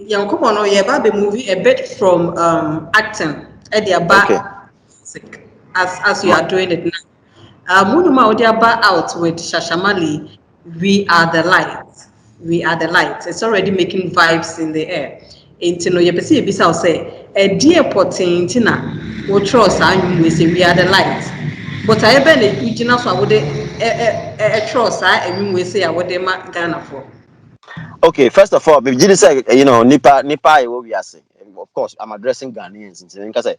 young couple no yeah be movie a bit from acting at the bar as you are doing it now. Munuma Odiaba out with Shashamali, we are the light. We are the light. It's already making vibes in the air. Intino yepesi ebisa say a dear potin tina we trust and we say we are the light. But I have been original so I would a trust and we say I would Ghana for. Okay, first of all, Jide say, Nipa, what we are saying. Of course, I'm addressing Ghanaians. Because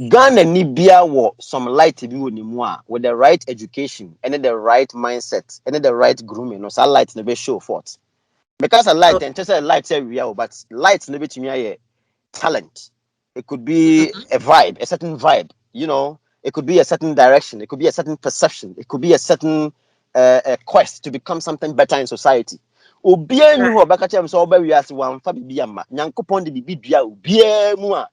Ghana Nibia was some light to be with the right education and the right mindset and the right grooming. No, so light never show forth. Because a light and just a light say we are, but light never to me a talent. It could be a vibe, a certain vibe. It could be a certain direction. It could be a certain perception. It could be a certain a quest to become something better in society. Obia nu ho baka chem so oba wiase wan fa bibia ma nyankopon de bibi dua obia mu a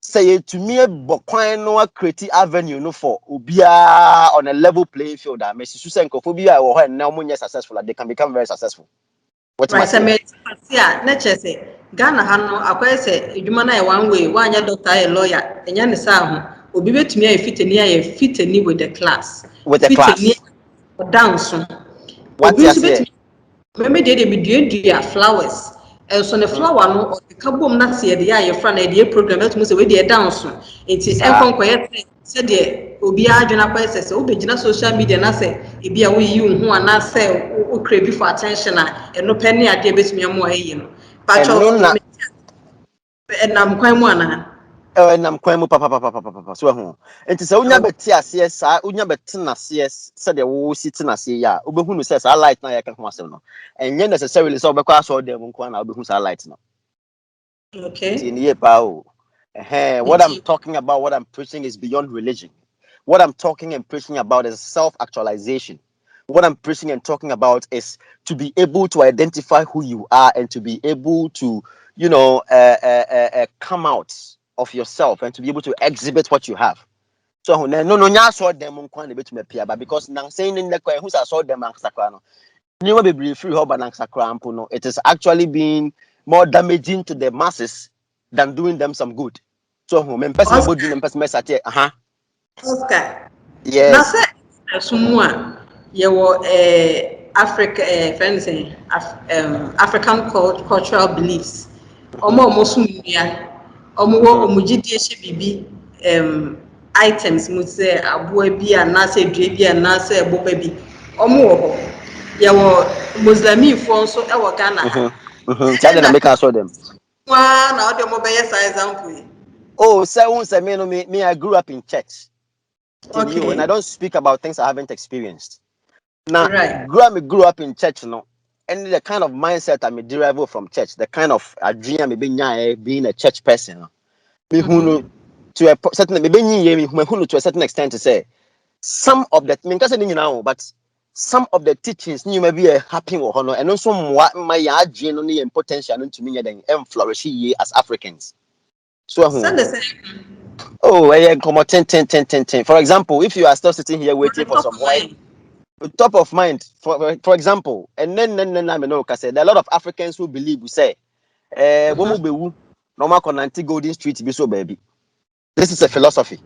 say to me bokwan no create avenue no for obia on a level playing field that messi su say nkofo bia wo ho na mo successful, they can become very successful. What right, so me na chese Ghana ha no akwai se edwuma na e one way wanya doctor a lawyer enya ne sa ho obi betumi a fitani with the class fitani down so what you say me dey be flowers and so the flower no the kabom na se dey aye fra na dey program etumi se we dey down so enti enkonkoye se dey obi adwena kwa se obegina social media na se e bia wo yi wo ana se o crave for attention na eno penny ade betumi am ayi no pacho enam kwan mu ana nam kwan mu papa so ho enti se unya beti ase sa unya betena ase se de wo si tena ase ya obehunu se sa light na ya ka ho asem no enye necessarily so obekwa so dem nko na obehunu sa light no. Okay. What I'm talking about, what I'm preaching is beyond religion. What I'm talking and preaching about is self-actualization. What I'm preaching and talking about is to be able to identify who you are and to be able to, come out of yourself and to be able to exhibit what you have. So no saw them on quite a bit but because now saying in the who's I saw them no be free no, it is actually being more damaging to the masses than doing them some good. So when person about doing them person message Oscar. yes. Na say someone you were African cultural beliefs. Omo sumia omo omujidie she bibi items mu say aboa bi anase dua bi anase eboba bi omo ho you were Muslim for so e wo Ghana. Tell them make us show them. Wa na ode mo be yes example. Oh, say me I grew up in church. Okay. And I don't speak about things I haven't experienced. Now, right. grew up in church, and the kind of mindset I derive from church, the kind of dream being a church person, to a certain extent to say some of the but some of the teachings you may be a happy or and also what my genuinely and potential to me and flourish as Africans. So oh, come on, 10. For example, if you are still sitting here waiting for some white, top of mind, for example, and then I know, there are a lot of Africans who believe, we say, normal Konanti Golden Street, be so baby. This is a philosophy,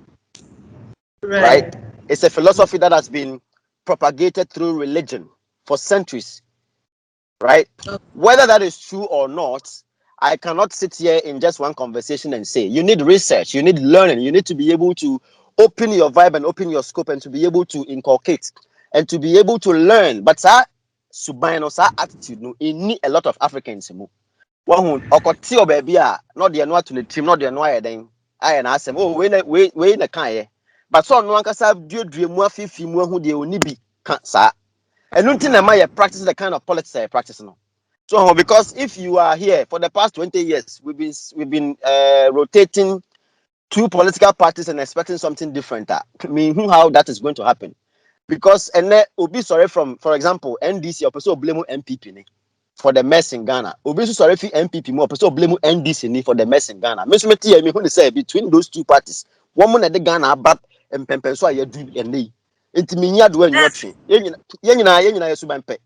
right? It's a philosophy that has been propagated through religion for centuries, right? Whether that is true or not, I cannot sit here in just one conversation and say, you need research, you need learning, you need to be able to open your vibe and open your scope and to be able to inculcate and to be able to learn. But subino attitude no in a lot of Africans. One who okotio baby not the anwa to the team, not the anwa then I and ask them, oh, we in the kind. But so no one can say do more fifi more who they only be cancer. And nothing am I practice the kind of politics I practice now. So because if you are here for the past 20 years, we've been rotating two political parties and expecting something different. I mean, how that is going to happen? Because and then Obi sorry from, for example, NDC or person blame MPP for the mess in Ghana. Obi sorry for MPP more person blame NDC for the mess in Ghana. Me who say between those two parties, one man at the Ghana but and pempen so I do and they. It mean you do any watching. Yenina yesu bampe.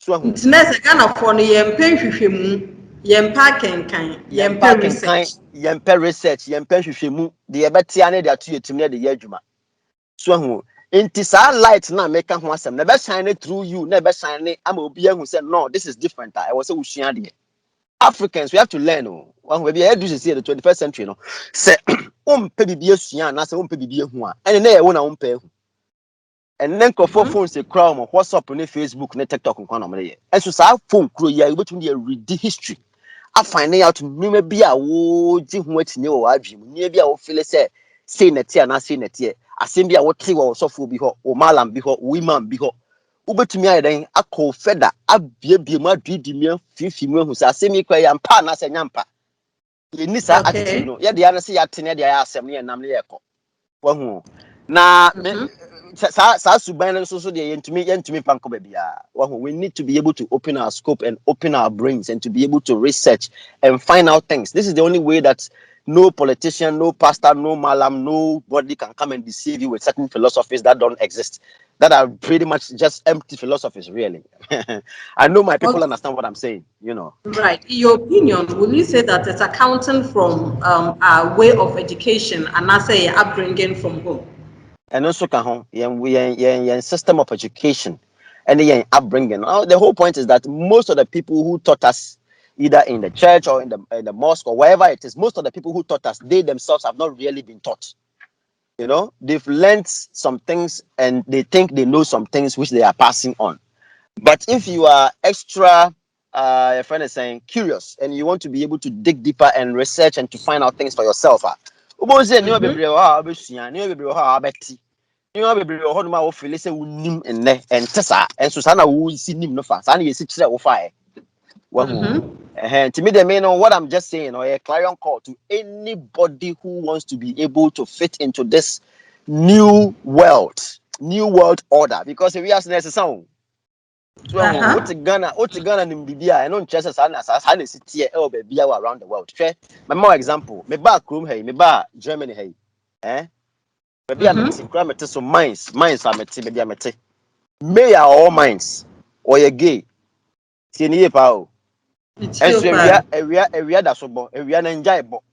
It's Ghana for the hwehwɛ mu Yempa kenkan, yempa research. Yempa research, yempa hwehwemu, de yebetia ne de ato yetim ne de ye adwuma. So hu, inti sa light na meka ho asem, na be shine through you, na be shine ama obi ahu say no, this is different. I was say usua de. Africans, we have to learn. One way we do see the 21st century, no. Say, umpe bibi esua na say umpe bibi ehu a. Ene na ye wo na umpe ehu. And then for phones say Chrome, WhatsApp, ne Facebook, ne TikTok, nkwa na mre ye. And so sa phone kro ye, we between the read history. I find out nime bi a wo ji ho atinye wo adwem. Nime bi a wo feel say na tie na say na tie. Asem bi a wo te wo sofo bi ho, o malam bi ho, o imam bi ho. Ubetumi ayeden akọ feda abiebie mu adwidi mi fifi mu ehu sa asem ikwa ya mpa na se nyampa. Ye ni sa attitude no. Ye de ya se ya tene de ya asem ne nam ne ye kọ. Wahu. Na sa suban no so de yentumi panko ba bia. Wahu, we need to be able to open our scope and open our brains and to be able to research and find out things. This is the only way that no politician, no pastor, no malam, nobody can come and deceive you with certain philosophies that don't exist, that are pretty much just empty philosophies, really. I know my people understand what I'm saying, you know. Right. In your opinion, will you say that it's accounting from our way of education and not say upbringing from home? And also, system of education and the upbringing. The whole point is that most of the people who taught us, either in the church or in the mosque or wherever it is, most of the people who taught us, they themselves have not really been taught. You know, they've learned some things and they think they know some things which they are passing on. But if you are extra, your friend is saying, curious, and you want to be able to dig deeper and research and to find out things for yourself, you know, baby, or how my feel say nim and tessa, and Susanna who see nim no fast, and you sit there with fire. To me, the main on what I'm just saying, or a clarion call to anybody who wants to be able to fit into this new world order, because if we ask next sound. So, what's Ghana, in Bibia, and on Chester, and city baby around the world. My more example, me back room, hey, me back Germany, hey, maybe I'm a so mines are maybe I'm may are all mines or a gay. See, pow. And so area that's so area enjoyable.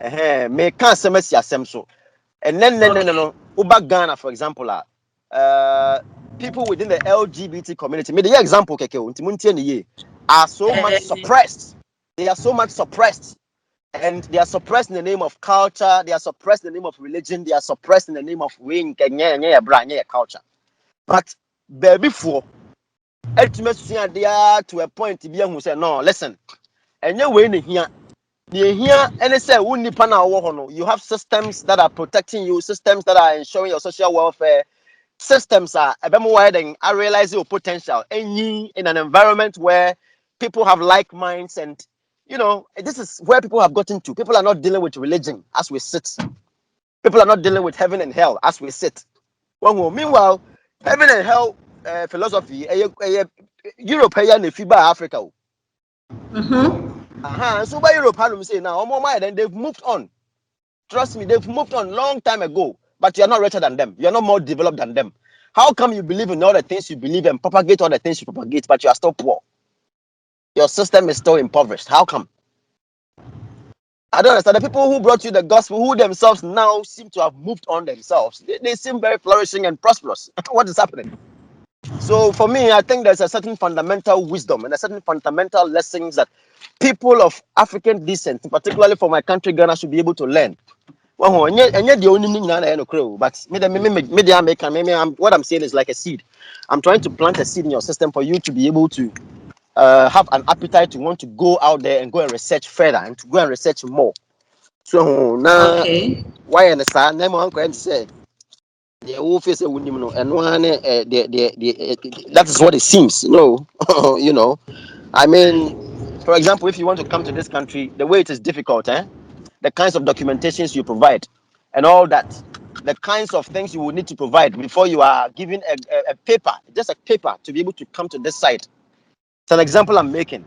May can't some so. And then no. Uba Ghana, for example, people within the LGBT community, made the example, are so much suppressed. They are so much suppressed. And they are suppressed in the name of culture. They are suppressed in the name of religion. They are suppressed in the name of wing culture. But before, ultimately, they are to a point to be who say, no, listen, and you're waiting here. And they say, you have systems that are protecting you, systems that are ensuring your social welfare. Systems are a bit more widening. I realize your potential. And in an environment where people have like minds, and you know, this is where people have gotten to. People are not dealing with religion as we sit. People are not dealing with heaven and hell as we sit. Meanwhile, heaven and hell philosophy, Europe and FIBA Africa. So by Europe, say now, then they've moved on. Trust me, they've moved on long time ago. But you're not richer than them. You're not more developed than them. How come you believe in all the things you believe and propagate all the things you propagate, but you are still poor? Your system is still impoverished. How come? I don't understand. The people who brought you the gospel, who themselves now seem to have moved on themselves, they seem very flourishing and prosperous. What is happening? So for me, I think there's a certain fundamental wisdom and a certain fundamental lessons that people of African descent, particularly from my country, Ghana, should be able to learn. Well, and yet the only thing I know, but what I'm saying is like a seed. I'm trying to plant a seed in your system for you to be able to have an appetite to want to go out there and go and research further and to go and research more. So now, why and the son, name uncle and say, the wolf is a winning, and one, that is what it seems. No, you know, I mean, for example, if you want to come to this country, the way it is difficult, the kinds of documentations you provide and all that, the kinds of things you will need to provide before you are given a paper, just a paper to be able to come to this site. It's an example I'm making.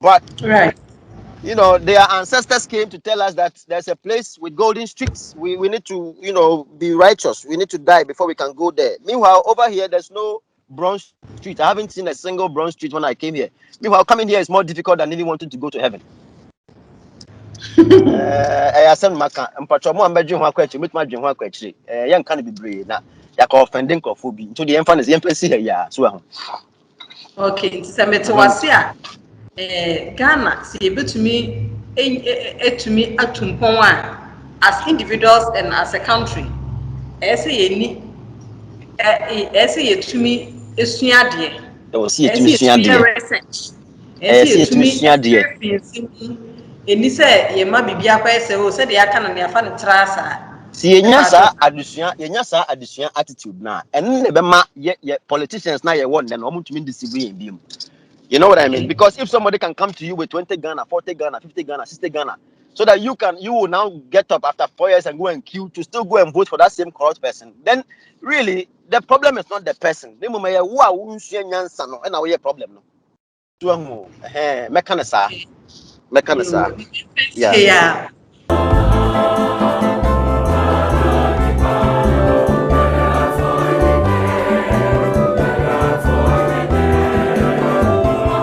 But, you know, their ancestors came to tell us that there's a place with golden streets. We need to, you know, be righteous. We need to die before we can go there. Meanwhile, over here, there's no bronze street. I haven't seen a single bronze street when I came here. Meanwhile, coming here is more difficult than even wanting to go to heaven. I said, Maka, and Patramo and Bedroom question with my dream question. Young can't be brave. Now, you're offending Kofubi. To the infant is the emphasis here, yeah, so. Okay, so Metawasia, Ghana, see able to me at Tumpon as individuals and as a country. Essay to me is near. See it to Essay to me research. Essay to me and he said, Ye might be a said the Akan and the Afan Trasa. See, yasa attitude now, and never politicians now you want them almost to mean deceive him. You know what I mean? Because if somebody can come to you with 20 Ghana, 40 Ghana, 50 Ghana, 60 Ghana, so that you will now get up after 4 years and go and queue to still go and vote for that same corrupt person, then really the problem is not the person. The moment you are and our problem. No, mechanism. Yeah.